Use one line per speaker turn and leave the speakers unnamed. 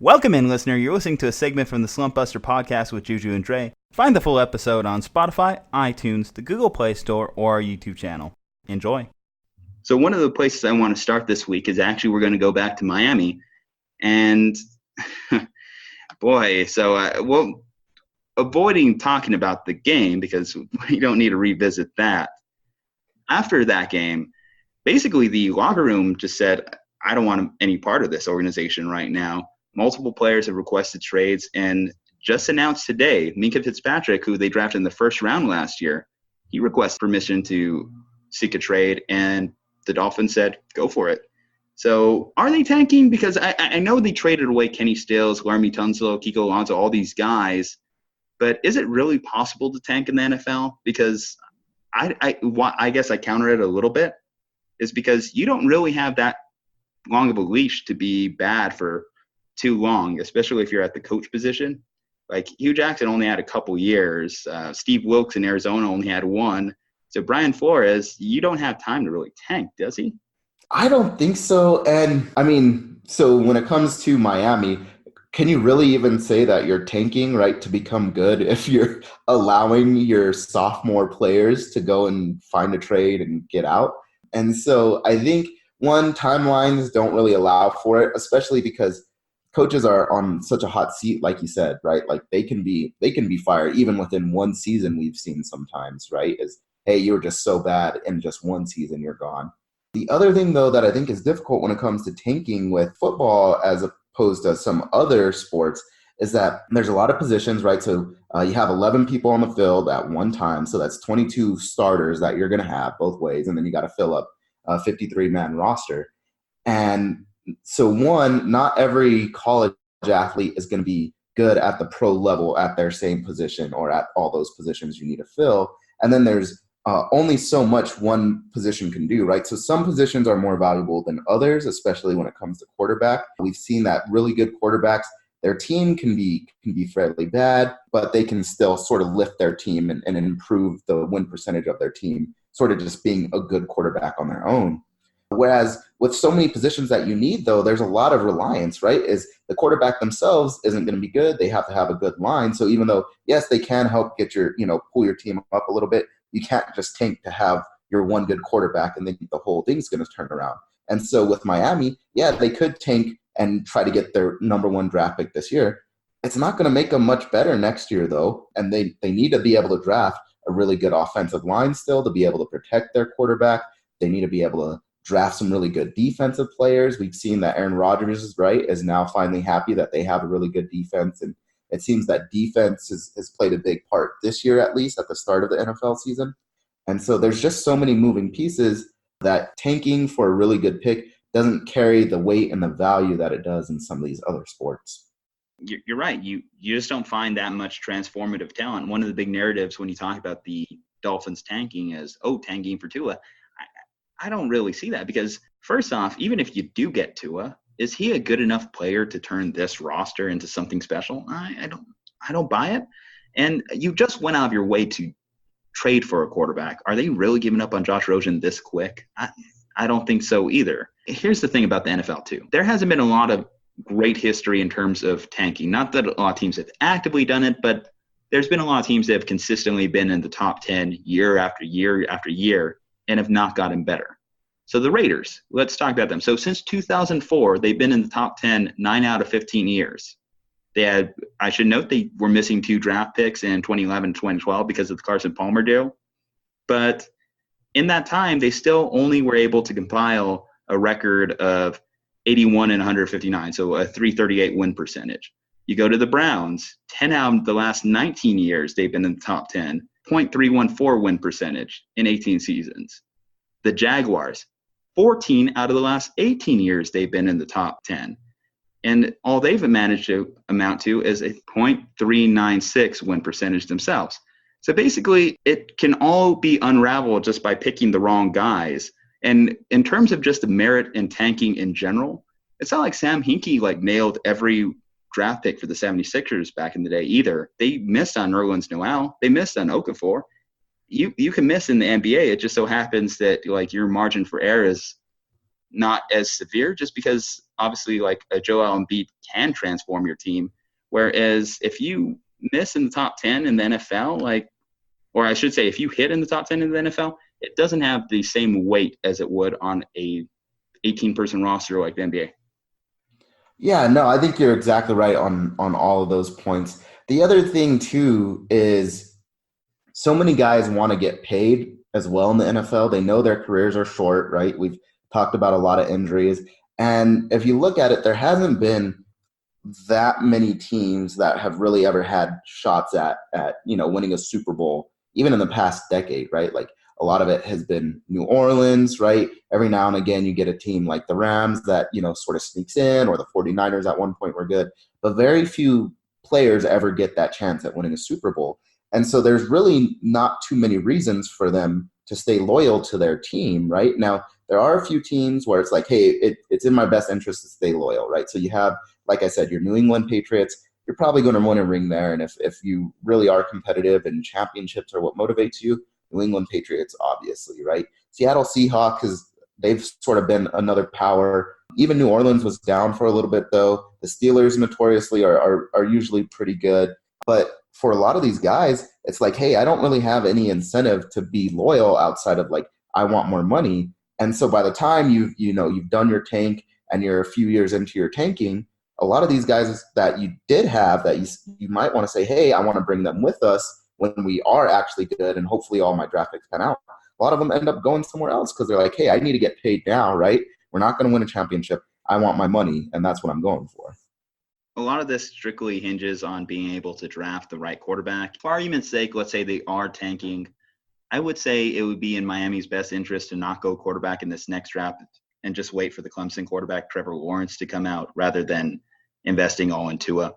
Welcome in, listener. You're listening to a segment from the Slumpbuster podcast with Ju-Ju Dre. Find the full episode on Spotify, iTunes, the Google Play Store, or our YouTube channel. Enjoy.
So one of the places I want to start this week is actually we're going to go back to Miami. And boy, so avoiding talking about the game because we don't need to revisit that. After that game, basically the locker room just said, I don't want any part of this organization right now. Multiple players have requested trades and just announced today, Minkah Fitzpatrick, who they drafted in the first round last year, he requested permission to seek a trade, and the Dolphins said, go for it. So are they tanking? Because I know they traded away Kenny Stills, Laremy Tunsil, Kiko Alonso, all these guys, but is it really possible to tank in the NFL? Because I guess I counter it a little bit, is because you don't really have that long of a leash to be bad for too long, especially if you're at the coach position. Like Hugh Jackson only had a couple years. Steve Wilkes in Arizona only had one. So Brian Flores, you don't have time to really tank, does he?
I don't think so. And I mean, so when it comes to Miami, can you really even say that you're tanking, right, to become good if you're allowing your sophomore players to go and find a trade and get out? And so I think, one, timelines don't really allow for it, especially because coaches are on such a hot seat, like you said, right? Like they can be fired even within one season. We've seen sometimes, right? Is, hey, you were just so bad in just one season, you're gone. The other thing, though, that I think is difficult when it comes to tanking with football as opposed to some other sports is that there's a lot of positions, right? So you have 11 people on the field at one time. So that's 22 starters that you're going to have both ways. And then you got to fill up a 53-man roster. And so one, not every college athlete is going to be good at the pro level at their same position or at all those positions you need to fill. And then there's only so much one position can do, right? So some positions are more valuable than others, especially when it comes to quarterback. We've seen that really good quarterbacks, their team can be fairly bad, but they can still sort of lift their team and improve the win percentage of their team, sort of just being a good quarterback on their own. Whereas with so many positions that you need, though, there's a lot of reliance, right? Is the quarterback themselves isn't going to be good. They have to have a good line. So even though, yes, they can help get your, pull your team up a little bit, you can't just tank to have your one good quarterback and then the whole thing's going to turn around. And so with Miami, yeah, they could tank and try to get their number one draft pick this year. It's not going to make them much better next year, though. And they need to be able to draft a really good offensive line still to be able to protect their quarterback. They need to be able to draft some really good defensive players. We've seen that Aaron Rodgers, right, is now finally happy that they have a really good defense. And it seems that defense has played a big part this year, at least at the start of the NFL season. And so there's just so many moving pieces that tanking for a really good pick doesn't carry the weight and the value that it does in some of these other sports.
You're right. You just don't find that much transformative talent. One of the big narratives when you talk about the Dolphins tanking is, tanking for Tua. I don't really see that because, first off, even if you do get Tua, is he a good enough player to turn this roster into something special? I don't buy it. And you just went out of your way to trade for a quarterback. Are they really giving up on Josh Rosen this quick? I don't think so either. Here's the thing about the NFL, too. There hasn't been a lot of great history in terms of tanking. Not that a lot of teams have actively done it, but there's been a lot of teams that have consistently been in the top 10 year after year after year and have not gotten better. So the Raiders, let's talk about them. So since 2004, they've been in the top 10 9 out of 15 years. I should note they were missing 2 draft picks in 2011 and 2012 because of the Carson Palmer deal. But in that time, they still only were able to compile a record of 81 and 159, so a 338 win percentage. You go to the Browns, 10 out of the last 19 years, they've been in the top 10, 0.314 win percentage in 18 seasons. The Jaguars, 14 out of the last 18 years, they've been in the top 10. And all they've managed to amount to is a 0.396 win percentage themselves. So basically, it can all be unraveled just by picking the wrong guys. And in terms of just the merit in tanking in general, it's not like Sam Hinkie nailed every draft pick for the 76ers back in the day either. They missed on Nerlens Noel. They missed on Okafor. You can miss in the NBA. It just so happens that your margin for error is not as severe just because obviously like a Joel Embiid can transform your team. Whereas if you miss in the top 10 in the NFL, like, or I should say, if you hit in the top 10 in the NFL, it doesn't have the same weight as it would on a 18-person roster like the NBA.
Yeah, no, I think you're exactly right on all of those points. The other thing too is so many guys want to get paid as well in the NFL. They know their careers are short, right? We've talked about a lot of injuries. And if you look at it, there hasn't been that many teams that have really ever had shots at winning a Super Bowl, even in the past decade, right? Like a lot of it has been New Orleans, right? Every now and again you get a team like the Rams that, sort of sneaks in, or the 49ers at one point were good, but very few players ever get that chance at winning a Super Bowl. And so there's really not too many reasons for them to stay loyal to their team, right? Now, there are a few teams where it's like, hey, it's in my best interest to stay loyal, right? So you have, like I said, your New England Patriots. You're probably going to win a ring there. And if you really are competitive and championships are what motivates you, New England Patriots, obviously, right? Seattle Seahawks, they've sort of been another power. Even New Orleans was down for a little bit, though. The Steelers notoriously are usually pretty good. But for a lot of these guys, it's like, hey, I don't really have any incentive to be loyal outside of like, I want more money. And so by the time you've done your tank and you're a few years into your tanking, a lot of these guys that you did have that you might want to say, hey, I want to bring them with us when we are actually good and hopefully all my draft picks pan out. A lot of them end up going somewhere else because they're like, hey, I need to get paid now, right? We're not going to win a championship. I want my money, and that's what I'm going for.
A lot of this strictly hinges on being able to draft the right quarterback. For argument's sake, let's say they are tanking. I would say it would be in Miami's best interest to not go quarterback in this next draft and just wait for the Clemson quarterback, Trevor Lawrence, to come out rather than investing all in Tua.